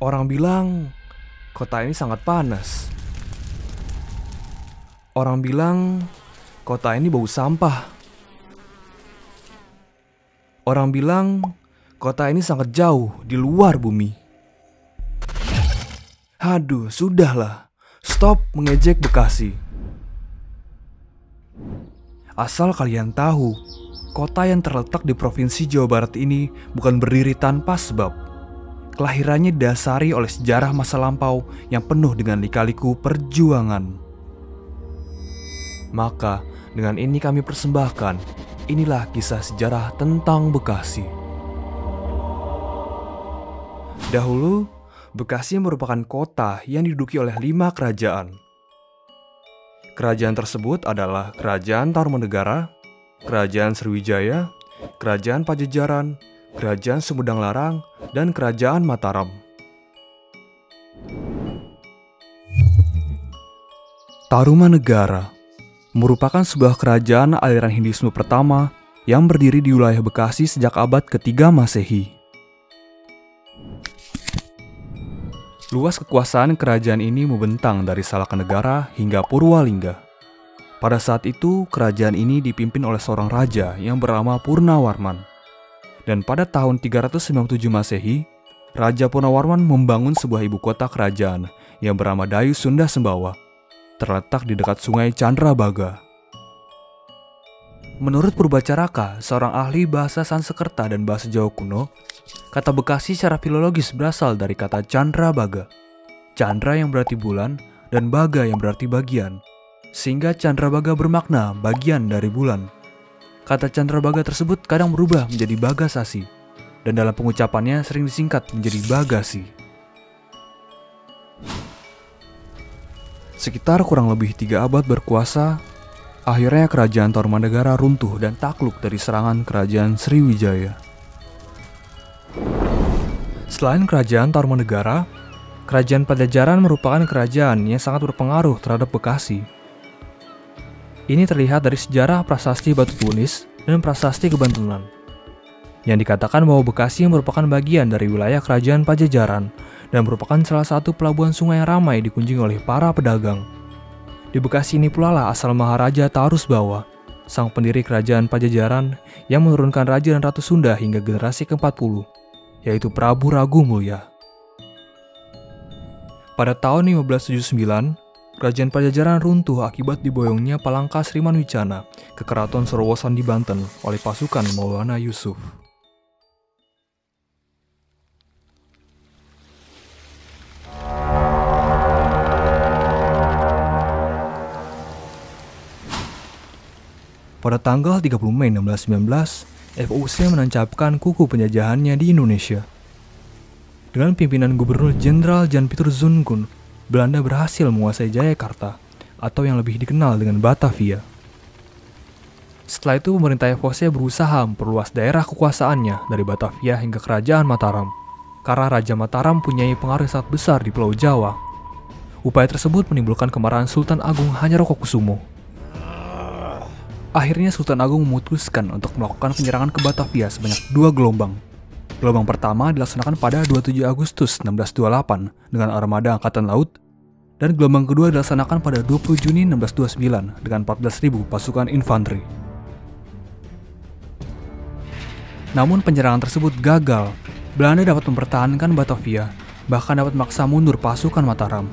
Orang bilang kota ini sangat panas. Orang bilang kota ini bau sampah. Orang bilang kota ini sangat jauh di luar bumi. Aduh, sudahlah. Stop mengejek Bekasi. Asal kalian tahu, kota yang terletak di Provinsi Jawa Barat ini bukan berdiri tanpa sebab. Kelahirannya didasari oleh sejarah masa lampau yang penuh dengan lika-liku perjuangan. Maka, dengan ini kami persembahkan, inilah kisah sejarah tentang Bekasi. Dahulu, Bekasi merupakan kota yang diduduki oleh 5 kerajaan. Kerajaan tersebut adalah Kerajaan Tarumanegara, Kerajaan Sriwijaya, Kerajaan Pajajaran, Kerajaan Sumedang Larang, dan Kerajaan Mataram. Tarumanegara merupakan sebuah kerajaan aliran Hinduisme pertama yang berdiri di wilayah Bekasi sejak abad ke-3 Masehi. Luas kekuasaan kerajaan ini membentang dari Salakanegara hingga Purwalingga. Pada saat itu, kerajaan ini dipimpin oleh seorang raja yang bernama Purnawarman. Dan pada tahun 397 Masehi, Raja Purnawarman membangun sebuah ibu kota kerajaan yang bernama Dayu Sunda Sembawa, terletak di dekat sungai Candrabaga. Menurut Purbacaraka, seorang ahli bahasa Sanskerta dan bahasa Jawa kuno, kata Bekasi secara filologis berasal dari kata Candrabaga. Candra yang berarti bulan dan baga yang berarti bagian, sehingga Candrabaga bermakna bagian dari bulan. Kata Candrabaga tersebut kadang berubah menjadi Bagasasi, dan dalam pengucapannya sering disingkat menjadi Bagasi. Sekitar kurang lebih 3 abad berkuasa, akhirnya kerajaan Tarumanegara runtuh dan takluk dari serangan kerajaan Sriwijaya. Selain kerajaan Tarumanegara, kerajaan Pajajaran merupakan kerajaan yang sangat berpengaruh terhadap Bekasi. Ini terlihat dari sejarah prasasti Batu Tulis dan prasasti Kebantenan, yang dikatakan bahwa Bekasi merupakan bagian dari wilayah kerajaan Pajajaran dan merupakan salah satu pelabuhan sungai yang ramai dikunjungi oleh para pedagang. Di Bekasi ini pula lah asal Maharaja Tarusbawa, sang pendiri kerajaan Pajajaran yang menurunkan Raja dan Ratu Sunda hingga generasi ke-40, yaitu Prabu Ragumulya. Pada tahun 1579, kerajaan Pajajaran runtuh akibat diboyongnya Palangka Srimanwicana ke Keraton Sorowosan di Banten oleh pasukan Maulana Yusuf. Pada tanggal 30 Mei 1619, FOC menancapkan kuku penjajahannya di Indonesia. Dengan pimpinan Gubernur Jenderal Jan Pieter Zoon, Belanda berhasil menguasai Jayakarta, atau yang lebih dikenal dengan Batavia. Setelah itu, pemerintah FOC berusaha memperluas daerah kekuasaannya dari Batavia hingga Kerajaan Mataram, karena Raja Mataram mempunyai pengaruh yang sangat besar di Pulau Jawa. Upaya tersebut menimbulkan kemarahan Sultan Agung Hanyarokusumo. Akhirnya Sultan Agung memutuskan untuk melakukan penyerangan ke Batavia sebanyak 2 gelombang. Gelombang pertama dilaksanakan pada 27 Agustus 1628 dengan armada Angkatan Laut, dan gelombang kedua dilaksanakan pada 20 Juni 1629 dengan 14.000 pasukan infanteri. Namun penyerangan tersebut gagal. Belanda dapat mempertahankan Batavia, bahkan dapat memaksa mundur pasukan Mataram.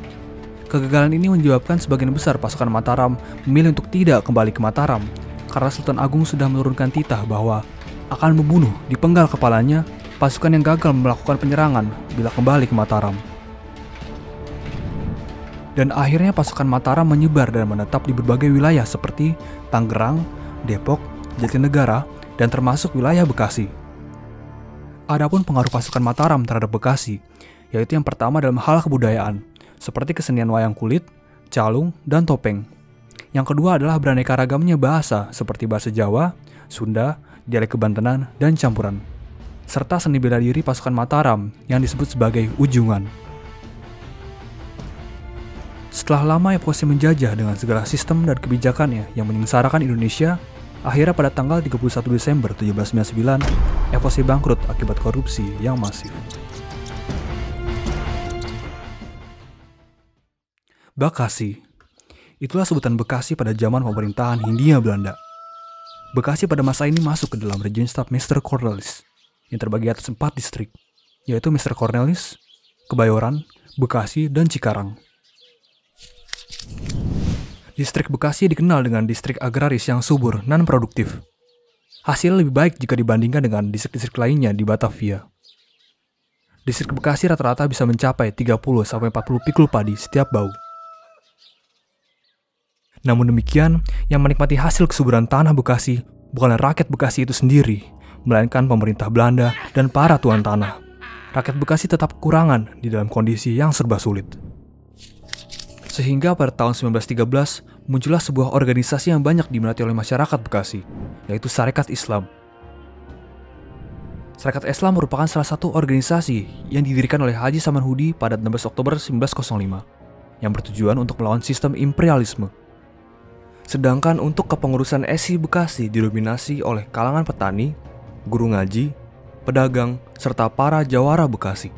Kegagalan ini menyebabkan sebagian besar pasukan Mataram memilih untuk tidak kembali ke Mataram, karena Sultan Agung sudah menurunkan titah bahwa akan membunuh di penggal kepalanya pasukan yang gagal melakukan penyerangan bila kembali ke Mataram. Dan akhirnya pasukan Mataram menyebar dan menetap di berbagai wilayah seperti Tangerang, Depok, Jatinegara, dan termasuk wilayah Bekasi. Adapun pengaruh pasukan Mataram terhadap Bekasi, yaitu yang pertama dalam hal kebudayaan, seperti kesenian wayang kulit, calung, dan topeng. Yang kedua adalah beraneka ragamnya bahasa seperti bahasa Jawa, Sunda, dialek Kebantenan, dan campuran. Serta seni bela diri pasukan Mataram yang disebut sebagai ujungan. Setelah lama FOC menjajah dengan segala sistem dan kebijakannya yang menyengsarakan Indonesia, akhirnya pada tanggal 31 Desember 1799, FOC bangkrut akibat korupsi yang masif. Bekasi. Itulah sebutan Bekasi pada zaman pemerintahan Hindia Belanda. Bekasi pada masa ini masuk ke dalam Regenstad Mr. Cornelis yang terbagi atas 4 distrik, yaitu Mr. Cornelis, Kebayoran, Bekasi, dan Cikarang. Distrik Bekasi dikenal dengan distrik agraris yang subur dan produktif. Hasilnya lebih baik jika dibandingkan dengan distrik-distrik lainnya di Batavia. Distrik Bekasi rata-rata bisa mencapai 30-40 pikul padi setiap bau. Namun demikian, yang menikmati hasil kesuburan tanah Bekasi bukanlah rakyat Bekasi itu sendiri, melainkan pemerintah Belanda dan para tuan tanah. Rakyat Bekasi tetap kekurangan di dalam kondisi yang serba sulit. Sehingga pada tahun 1913, muncullah sebuah organisasi yang banyak diminati oleh masyarakat Bekasi, yaitu Sarekat Islam. Sarekat Islam merupakan salah satu organisasi yang didirikan oleh Haji Samanhudi pada 16 Oktober 1905, yang bertujuan untuk melawan sistem imperialisme. Sedangkan untuk kepengurusan SI Bekasi didominasi oleh kalangan petani, guru ngaji, pedagang, serta para jawara Bekasi.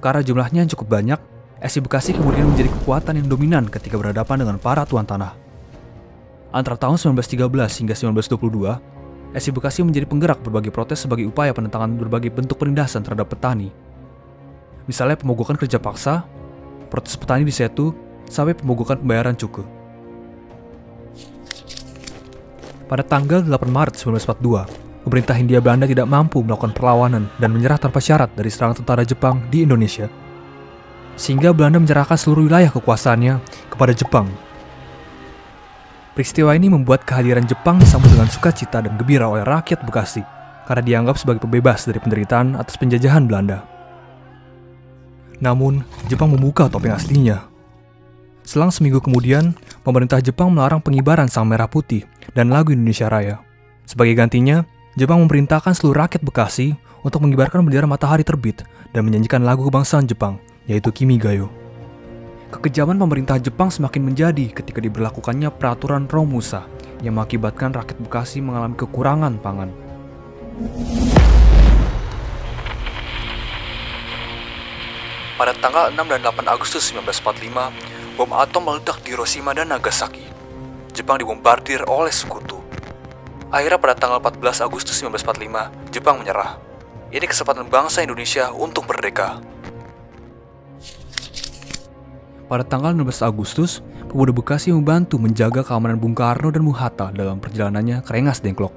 Karena jumlahnya yang cukup banyak, SI Bekasi kemudian menjadi kekuatan yang dominan ketika berhadapan dengan para tuan tanah. Antara tahun 1913 hingga 1922, SI Bekasi menjadi penggerak berbagai protes sebagai upaya penentangan berbagai bentuk penindasan terhadap petani. Misalnya pemogokan kerja paksa, protes petani di Setu, sampai pemogokan pembayaran cukai. Pada tanggal 8 Maret 1942, pemerintah Hindia Belanda tidak mampu melakukan perlawanan dan menyerah tanpa syarat dari serangan tentara Jepang di Indonesia. Sehingga Belanda menyerahkan seluruh wilayah kekuasaannya kepada Jepang. Peristiwa ini membuat kehadiran Jepang disambut dengan sukacita dan gembira oleh rakyat Bekasi, karena dianggap sebagai pembebas dari penderitaan atas penjajahan Belanda. Namun, Jepang membuka topeng aslinya. Selang seminggu kemudian, pemerintah Jepang melarang pengibaran sang merah putih dan lagu Indonesia Raya. Sebagai gantinya, Jepang memerintahkan seluruh rakyat Bekasi untuk mengibarkan bendera matahari terbit dan menyanyikan lagu kebangsaan Jepang, yaitu Kimigayo. Kekejaman pemerintah Jepang semakin menjadi ketika diberlakukannya peraturan Romusa yang mengakibatkan rakyat Bekasi mengalami kekurangan pangan. Pada tanggal 6 dan 8 Agustus 1945, bom atom meledak di Hiroshima dan Nagasaki. Jepang dibombardir oleh sekutu. Akhirnya pada tanggal 14 Agustus 1945, Jepang menyerah. Ini kesempatan bangsa Indonesia untuk merdeka. Pada tanggal 16 Agustus, pemuda Bekasi membantu menjaga keamanan Bung Karno dan Bung Hatta dalam perjalanannya ke Rengas Dengklok.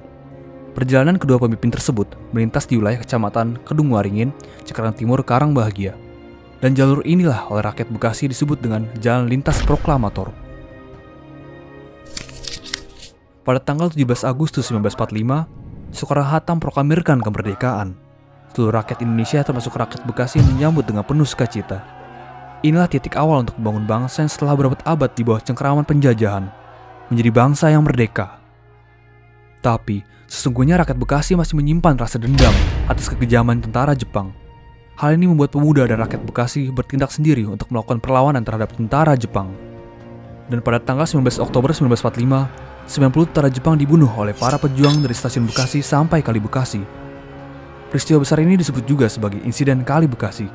Perjalanan kedua pemimpin tersebut melintas di wilayah Kecamatan Kedung Waringin, Cikarang Timur, Karang Bahagia. Dan jalur inilah oleh rakyat Bekasi disebut dengan Jalan Lintas Proklamator. Pada tanggal 17 Agustus 1945, Soekarno-Hatta memproklamirkan kemerdekaan. Seluruh rakyat Indonesia termasuk rakyat Bekasi menyambut dengan penuh sukacita. Inilah titik awal untuk membangun bangsa yang setelah berabad-abad di bawah cengkeraman penjajahan, menjadi bangsa yang merdeka. Tapi, sesungguhnya rakyat Bekasi masih menyimpan rasa dendam atas kekejaman tentara Jepang. Hal ini membuat pemuda dan rakyat Bekasi bertindak sendiri untuk melakukan perlawanan terhadap tentara Jepang. Dan pada tanggal 19 Oktober 1945, 90 tentara Jepang dibunuh oleh para pejuang dari stasiun Bekasi sampai Kali Bekasi. Peristiwa besar ini disebut juga sebagai insiden Kali Bekasi,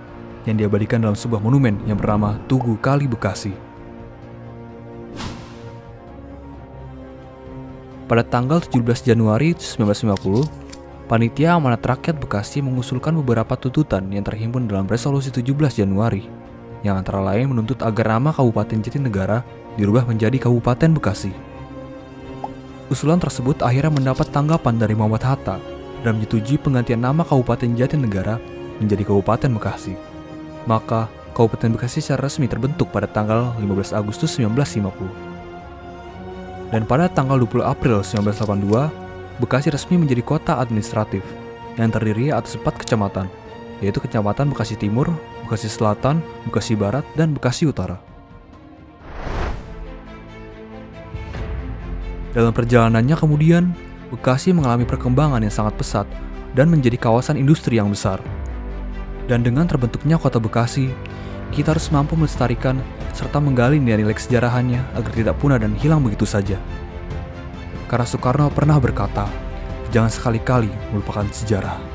yang diabadikan dalam sebuah monumen yang bernama Tugu Kali Bekasi. Pada tanggal 17 Januari 1950, Panitia Amanat Rakyat Bekasi mengusulkan beberapa tuntutan yang terhimpun dalam Resolusi 17 Januari, yang antara lain menuntut agar nama Kabupaten Jatinegara dirubah menjadi Kabupaten Bekasi. Usulan tersebut akhirnya mendapat tanggapan dari Muhammad Hatta dan menyetujui penggantian nama Kabupaten Jatinegara menjadi Kabupaten Bekasi. Maka, Kabupaten Bekasi secara resmi terbentuk pada tanggal 15 Agustus 1950. Dan pada tanggal 20 April 1982, Bekasi resmi menjadi kota administratif yang terdiri atas 4 kecamatan, yaitu Kecamatan Bekasi Timur, Bekasi Selatan, Bekasi Barat, dan Bekasi Utara. Dalam perjalanannya kemudian, Bekasi mengalami perkembangan yang sangat pesat dan menjadi kawasan industri yang besar. Dan dengan terbentuknya kota Bekasi, kita harus mampu melestarikan serta menggali nilai-nilai kesejarahannya agar tidak punah dan hilang begitu saja. Karena Soekarno pernah berkata, jangan sekali-kali melupakan sejarah.